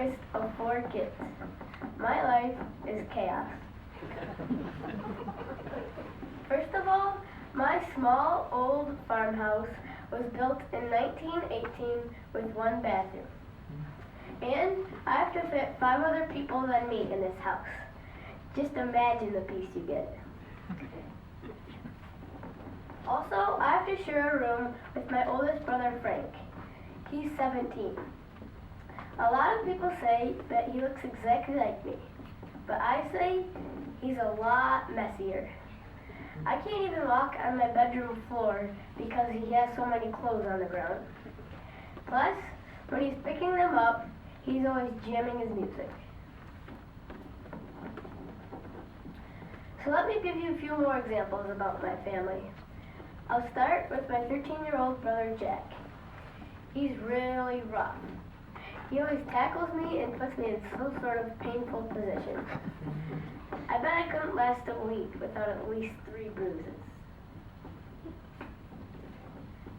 youngest of 4 kids. My life is chaos. First of all, my small old farmhouse was built in 1918 with 1 bathroom. And I have to fit 5 other people than me in this house. Just imagine the peace you get. Also, I have to share a room with my oldest brother, Frank. He's 17. A lot of people say that he looks exactly like me, but I say he's a lot messier. I can't even walk on my bedroom floor because he has so many clothes on the ground. Plus, when he's picking them up, he's always jamming his music. So let me give you a few more examples about my family. I'll start with my 13-year-old brother, Jack. He's really rough. He always tackles me and puts me in some sort of painful position. I bet I couldn't last a week without at least 3 bruises.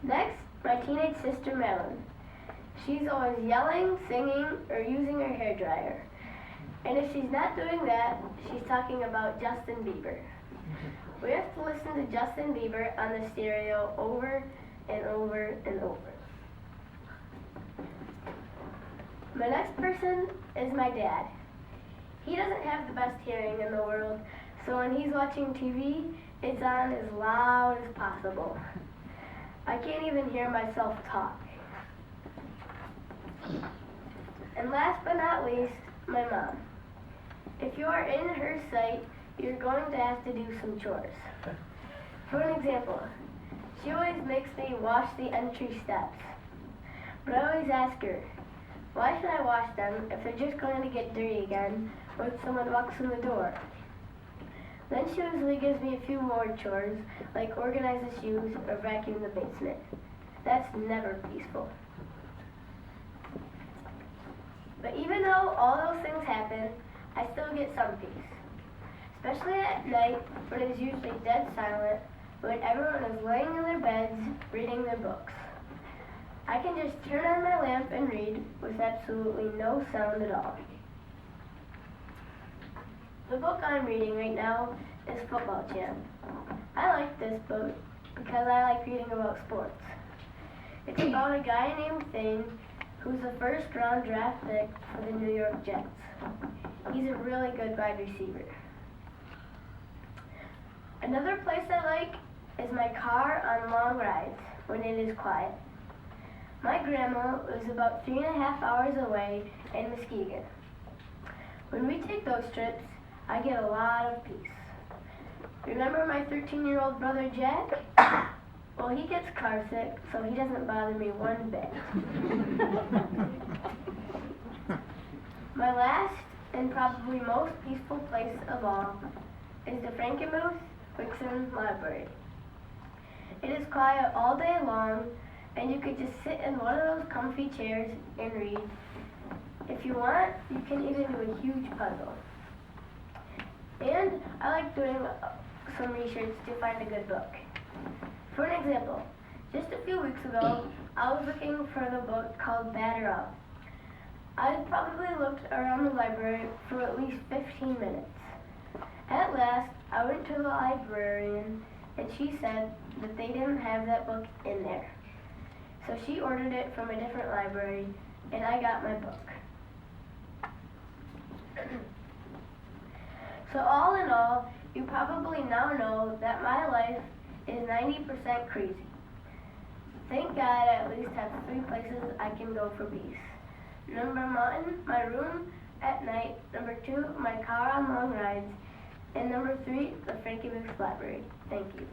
Next, my teenage sister, Madeline. She's always yelling, singing, or using her hairdryer. And if she's not doing that, she's talking about Justin Bieber. We have to listen to Justin Bieber on the stereo over and over and over. My next person is my dad. He doesn't have the best hearing in the world, so when he's watching TV, it's on as loud as possible. I can't even hear myself talk. And last but not least, my mom. If you are in her sight, you're going to have to do some chores. For an example, she always makes me wash the entry steps. But I always ask her, why should I wash them if they're just going to get dirty again when someone walks in the door? Then she usually gives me a few more chores, like organize the shoes or vacuum the basement. That's never peaceful. But even though all those things happen, I still get some peace. Especially at night, when it's usually dead silent, when everyone is laying in their beds, reading their books. I can just turn on my lamp and read with absolutely no sound at all. The book I'm reading right now is Football Champ. I like this book because I like reading about sports. It's about a guy named Thane who's the first round draft pick for the New York Jets. He's a really good wide receiver. Another place I like is my car on long rides when it is quiet. My grandma lives about 3.5 hours away in Muskegon. When we take those trips, I get a lot of peace. Remember my 13-year-old brother Jack? Well, he gets car sick, so he doesn't bother me one bit. My last and probably most peaceful place of all is the Frankenmuth-Wixon Library. It is quiet all day long, and you could just sit in one of those comfy chairs and read. If you want, you can even do a huge puzzle. And I like doing some research to find a good book. For an example, just a few weeks ago, I was looking for the book called Batter Up. I probably looked around the library for at least 15 minutes. At last, I went to the librarian, and she said that they didn't have that book in there. So she ordered it from a different library, and I got my book. So all in all, you probably now know that my life is 90% crazy. Thank God I at least have 3 places I can go for peace. Number 1, my room at night. Number 2, my car on long rides. And number 3, the Frankenmuth Library. Thank you.